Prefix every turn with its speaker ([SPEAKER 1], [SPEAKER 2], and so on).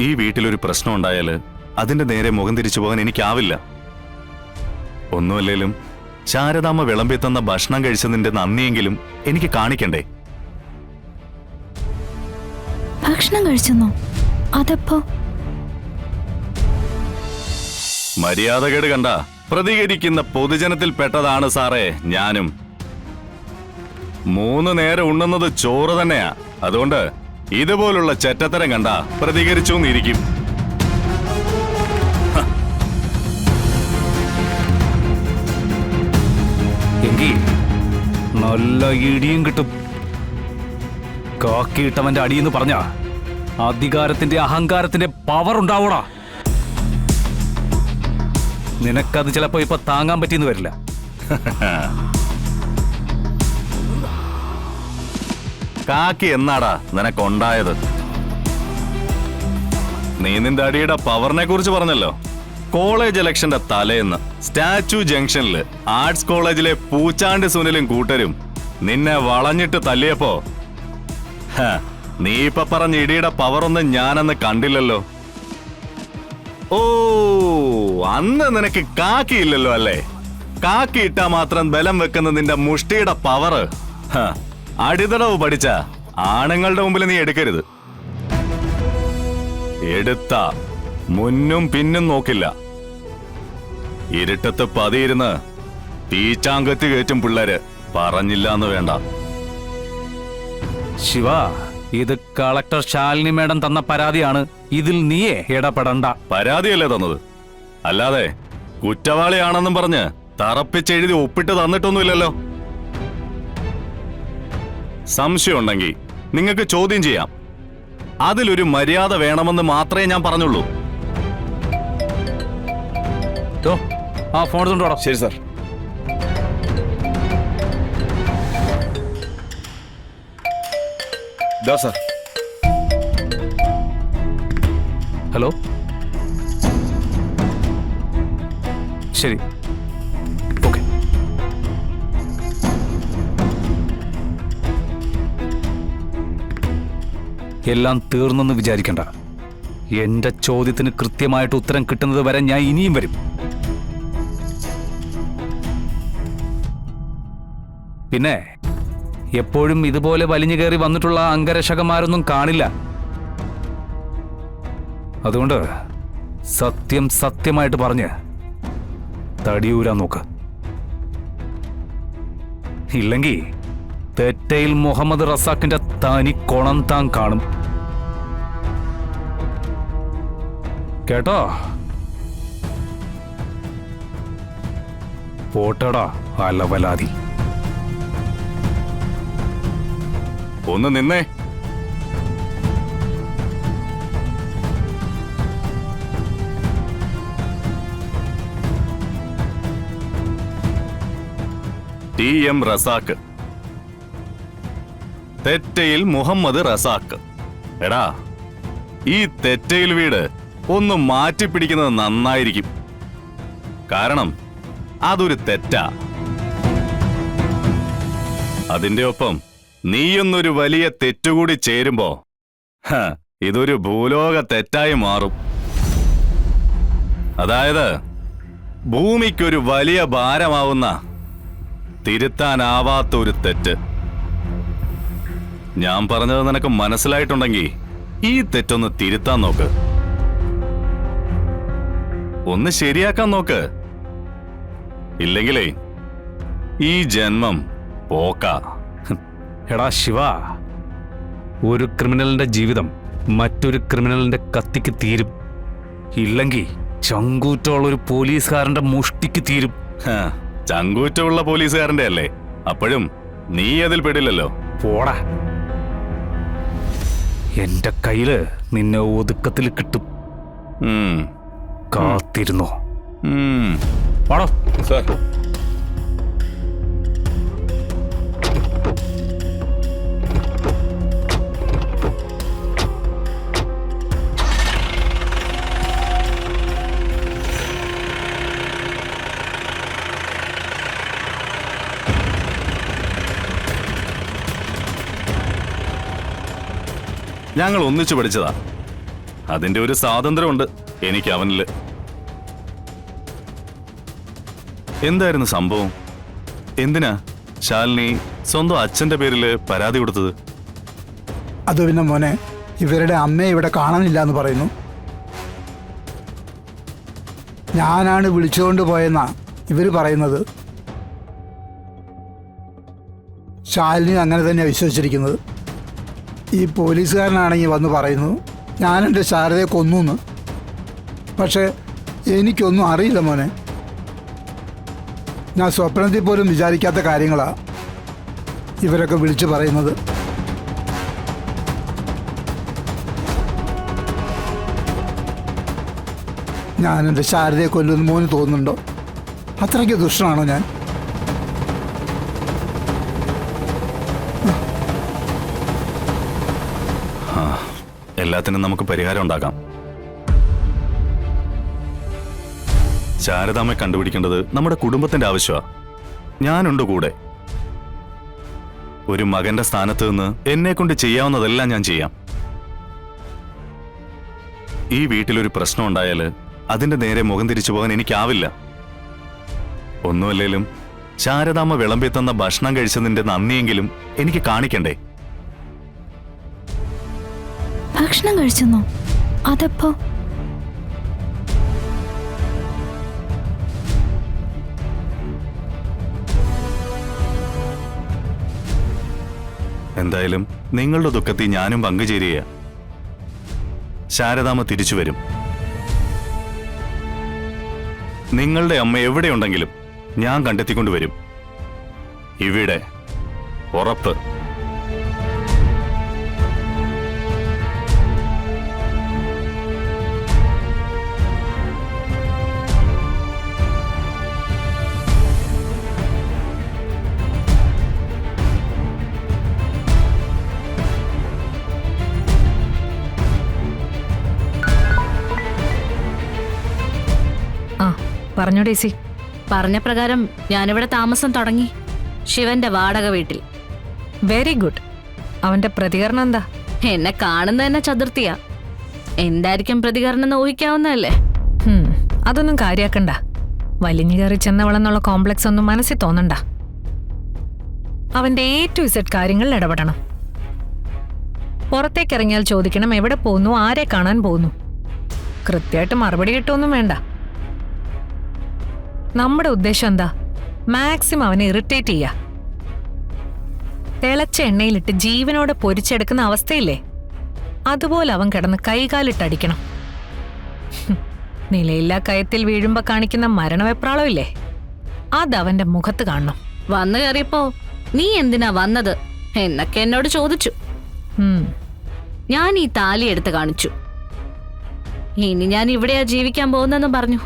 [SPEAKER 1] ഈ വീട്ടിലൊരു പ്രശ്നം ഉണ്ടായാല് അതിന്റെ നേരെ മുഖം തിരിച്ചു പോകാൻ എനിക്കാവില്ല. ഒന്നുമല്ലേലും ശാരദാമ്മ വിളമ്പി തന്ന ഭക്ഷണം കഴിച്ചതിന്റെ നന്ദിയെങ്കിലും എനിക്ക് കാണിക്കണ്ടേ?
[SPEAKER 2] ഭക്ഷണം കഴിച്ചെന്നോ? അതപ്പോ?
[SPEAKER 1] മര്യാദകേട് കണ്ട പ്രതികരിക്കുന്ന പൊതുജനത്തിൽ പെട്ടതാണ് സാറേ ഞാനും. 3 നേരം ഉണ്ണുന്നത് ചോറ് തന്നെയാ. അതുകൊണ്ട് ഇതുപോലുള്ള ചെറ്റത്തരം കണ്ട പ്രതികരിച്ചു എന്നിരിക്കും.
[SPEAKER 3] എങ്കിൽ നല്ല ഇടിയും കിട്ടും. കാക്കിയിട്ടവന്റെ അടിയെന്ന് പറഞ്ഞ അധികാരത്തിന്റെ അഹങ്കാരത്തിന്റെ പവർ ഉണ്ടാവൂടാ. നിനക്കത് ചിലപ്പോ ഇപ്പൊ താങ്ങാൻ പറ്റിയെന്ന് വരില്ല.
[SPEAKER 1] കാക്കി എന്നാടാ നിനക്കുണ്ടായത്? നീ നിന്റെ അടിയുടെ പവറിനെ കുറിച്ച് പറഞ്ഞല്ലോ. കോളേജ് ഇലക്ഷന്റെ തലേന്ന് സ്റ്റാച്യു ജംഗ്ഷനില് ആർട്സ് കോളേജിലെ പൂച്ചാണ്ട് സുനിലും കൂട്ടരും നിന്നെ വളഞ്ഞിട്ട് തല്ലിയപ്പോ നീ ഇപ്പൊ പറഞ്ഞ ഇടിയുടെ പവറൊന്നും ഞാനന്ന് കണ്ടില്ലല്ലോ. ഓ, അന്ന് നിനക്ക് കാക്കിയില്ലല്ലോ അല്ലേ? കാക്കി ഇട്ടാ മാത്രം ബലം വെക്കുന്ന നിന്റെ മുഷ്ടിയുടെ പവറ് അടിതടവ് പഠിച്ച ആണുങ്ങളുടെ മുമ്പിൽ നീ എടുക്കരുത്. എടുത്ത മുന്നും പിന്നും നോക്കില്ല. ഇരുട്ടത്ത് പതിയിരുന്ന് തീച്ചാങ്കത്തി കയറ്റും പിള്ളേര്. പറഞ്ഞില്ലാന്ന് വേണ്ട.
[SPEAKER 3] ശിവ, ഇത് കളക്ടർ ശാലിനി മേഡം തന്ന പരാതിയാണ്. ഇതിൽ നീയേ ഇടപെടണ്ട.
[SPEAKER 1] പരാതിയല്ലേ തന്നത്, അല്ലാതെ കുറ്റവാളിയാണെന്നും പറഞ്ഞ് തറപ്പിച്ചെഴുതി ഒപ്പിട്ട് തന്നിട്ടൊന്നുമില്ലല്ലോ. സംശയം ഉണ്ടെങ്കിൽ നിങ്ങൾക്ക് ചോദ്യം ചെയ്യാം. അതിലൊരു മര്യാദ വേണമെന്ന് മാത്രമേ ഞാൻ പറഞ്ഞുള്ളൂ.
[SPEAKER 3] ആ ഫോൺ കൊണ്ടോടാ.
[SPEAKER 4] ശരി സാർ. സാർ.
[SPEAKER 3] ഹലോ, ശരി, ഓക്കെ. എല്ലാം തീർന്നെന്ന് വിചാരിക്കണ്ട. എന്റെ ചോദ്യത്തിന് കൃത്യമായിട്ട് ഉത്തരം കിട്ടുന്നത് വരെ ഞാൻ ഇനിയും വരും. പിന്നെ എപ്പോഴും ഇതുപോലെ വലിഞ്ഞു കയറി വന്നിട്ടുള്ള അംഗരക്ഷകന്മാരൊന്നും കാണില്ല. അതുകൊണ്ട് സത്യം സത്യമായിട്ട് പറഞ്ഞ് തടിയൂരാൻ നോക്ക്. ഇല്ലെങ്കിൽ തെറ്റയിൽ മുഹമ്മദ് റസാഖിന്റെ തനി കൊണം താൻ കാണും. കേട്ടോ? പോട്ടടാ അലവലാതി.
[SPEAKER 1] ഒന്ന് നിന്നേ. TM റസാഖ്, തെറ്റയിൽ മുഹമ്മദ് റസാഖ്. എടാ, ഈ തെറ്റയിൽ വീട് ഒന്ന് മാറ്റിപ്പിടിക്കുന്നത് നന്നായിരിക്കും. കാരണം അതൊരു തെറ്റാ. അതിന്റെ ഒപ്പം നീയൊന്നൊരു വലിയ തെറ്റുകൂടി ചേരുമ്പോ ഇതൊരു ഭൂലോക തെറ്റായി മാറും. അതായത് ഭൂമിക്കൊരു വലിയ ഭാരമാവുന്ന, തിരുത്താനാവാത്ത ഒരു തെറ്റ്. ഞാൻ പറഞ്ഞത് നിനക്ക് മനസ്സിലായിട്ടുണ്ടെങ്കിൽ ഈ തെറ്റൊന്ന് തിരുത്താൻ നോക്ക്. ഒന്ന് ശരിയാക്കാൻ നോക്ക്. ഇല്ലെങ്കിലേ ഈ ജന്മം പോക്കാ.
[SPEAKER 3] എടാ ശിവ, ഒരു ക്രിമിനലിന്റെ ജീവിതം മറ്റൊരു ക്രിമിനലിന്റെ കത്തിക്ക് തീരും. ഇല്ലെങ്കിൽ ചങ്കൂറ്റമുള്ള ഒരു പോലീസുകാരന്റെ മുഷ്ടിക്ക് തീരും.
[SPEAKER 1] ചങ്കൂറ്റമുള്ള പോലീസുകാരന്റെ അല്ലേ? അപ്പോഴും നീ അതിൽ പെടില്ലല്ലോ.
[SPEAKER 3] പോടാ. എന്റെ കയ്യില് നിന്നെ ഒതുക്കത്തിൽ കിട്ടും. കാത്തിരുന്നോ. പാടോ
[SPEAKER 4] സാർ.
[SPEAKER 1] ഞങ്ങൾ ഒന്നിച്ചു പഠിച്ചതാ. അതിന്റെ ഒരു സ്വാതന്ത്ര്യമുണ്ട് എനിക്ക് അവനില്. എന്തായിരുന്നു സംഭവം? എന്തിനാ ശാലിനി സ്വന്തം അച്ഛന്റെ പേരില് പരാതി കൊടുത്തത്?
[SPEAKER 4] അത് പിന്നെ മോനെ, ഇവരുടെ അമ്മയെ ഇവിടെ കാണാനില്ല എന്ന് പറയുന്നു. ഞാനാണ് വിളിച്ചുകൊണ്ട് പോയെന്നാ ഇവർ പറയുന്നത്. ശാലിനി അങ്ങനെ തന്നെയാണ് വിശ്വസിച്ചിരിക്കുന്നത്. ഈ പോലീസുകാരനാണെങ്കിൽ വന്ന് പറയുന്നു ഞാൻ എൻ്റെ ശാരദയെ കൊന്നു. പക്ഷേ എനിക്കൊന്നും അറിയില്ല മോനെ. ഞാൻ സ്വപ്നത്തിൽ പോലും വിചാരിക്കാത്ത കാര്യങ്ങളാണ് ഇവരൊക്കെ വിളിച്ചു പറയുന്നത്. ഞാൻ എൻ്റെ ശാരദയെ കൊല്ലുന്ന മോന് തോന്നുന്നുണ്ടോ? അത്രയ്ക്ക് ദുഷ്ടനാണോ ഞാൻ?
[SPEAKER 1] എല്ലാത്തിനും നമുക്ക് പരിഹാരം ഉണ്ടാക്കാം. ശാരദാമ്മയെ കണ്ടുപിടിക്കേണ്ടത് നമ്മുടെ കുടുംബത്തിന്റെ ആവശ്യമാണ്. ഞാനുണ്ട് കൂടെ. ഒരു മകന്റെ സ്ഥാനത്ത് നിന്ന് എന്നെ കൊണ്ട് ചെയ്യാവുന്നതെല്ലാം ഞാൻ ചെയ്യാം. ഈ വീട്ടിലൊരു പ്രശ്നം ഉണ്ടായാൽ അതിന്റെ നേരെ മുഖം തിരിച്ചു പോകാൻ എനിക്കാവില്ല. ഒന്നുമല്ലേലും ശാരദാമ്മ വിളമ്പി തന്ന ഭക്ഷണം കഴിച്ചതിന്റെ നന്ദിയെങ്കിലും എനിക്ക് കാണിക്കണ്ടേ?
[SPEAKER 2] ഭക്ഷണം കഴിച്ചെന്നോ? അതെപ്പോ?
[SPEAKER 1] എന്തായാലും നിങ്ങളുടെ ദുഃഖത്തിൽ ഞാനും പങ്കുചേരുക. ശാരദാമ്മ തിരിച്ചു വരും. നിങ്ങളുടെ അമ്മ എവിടെയുണ്ടെങ്കിലും ഞാൻ കണ്ടെത്തിക്കൊണ്ടുവരും. ഇവിടെ ഉറപ്പ്.
[SPEAKER 5] പറഞ്ഞോ ഡേസി.
[SPEAKER 6] പറഞ്ഞ പ്രകാരം ഞാനിവിടെ താമസം തുടങ്ങി, ശിവന്റെ വാടക വീട്ടിൽ.
[SPEAKER 5] Very good. അവന്റെ പ്രതികരണം എന്താ?
[SPEAKER 6] എന്നെ കാണുന്ന തന്നെ ചതുർത്ഥിയാ. എന്തായിരിക്കും പ്രതികരണം എന്ന് ഊഹിക്കാവുന്നതല്ലേ?
[SPEAKER 5] അതൊന്നും കാര്യാക്കണ്ട. വലിഞ്ഞു കയറി ചെന്നവളെന്നുള്ള കോംപ്ലക്സ് ഒന്നും മനസ്സിൽ തോന്നണ്ട. അവന്റെ A to Z കാര്യങ്ങളിൽ ഇടപെടണം. പുറത്തേക്കിറങ്ങിയാൽ ചോദിക്കണം എവിടെ പോകുന്നു, ആരെ കാണാൻ പോകുന്നു. കൃത്യമായിട്ട് മറുപടി കിട്ടുമൊന്നും വേണ്ട. നമ്മുടെ ഉദ്ദേശം എന്താ? മാക്സിമം അവനെ ഇറിറ്റേറ്റ് ചെയ്യാ. തിളച്ച എണ്ണയിലിട്ട് ജീവനോടെ പൊരിച്ചെടുക്കുന്ന അവസ്ഥയില്ലേ, അതുപോലെ അവൻ കിടന്ന് കൈകാലിട്ടടിക്കണം. നിലയില്ലാ കയത്തിൽ വീഴുമ്പോ കാണിക്കുന്ന മരണവെപ്രാളം ഇല്ലേ, അതവന്റെ മുഖത്ത് കാണണം.
[SPEAKER 6] വന്നു കയറിയപ്പോ നീ എന്തിനാ വന്നത് എന്നൊക്കെ എന്നോട് ചോദിച്ചു. ഞാൻ ഈ താലി എടുത്ത് കാണിച്ചു. ഇനി ഞാൻ ഇവിടെയാ ജീവിക്കാൻ പോകുന്നെന്ന് പറഞ്ഞു.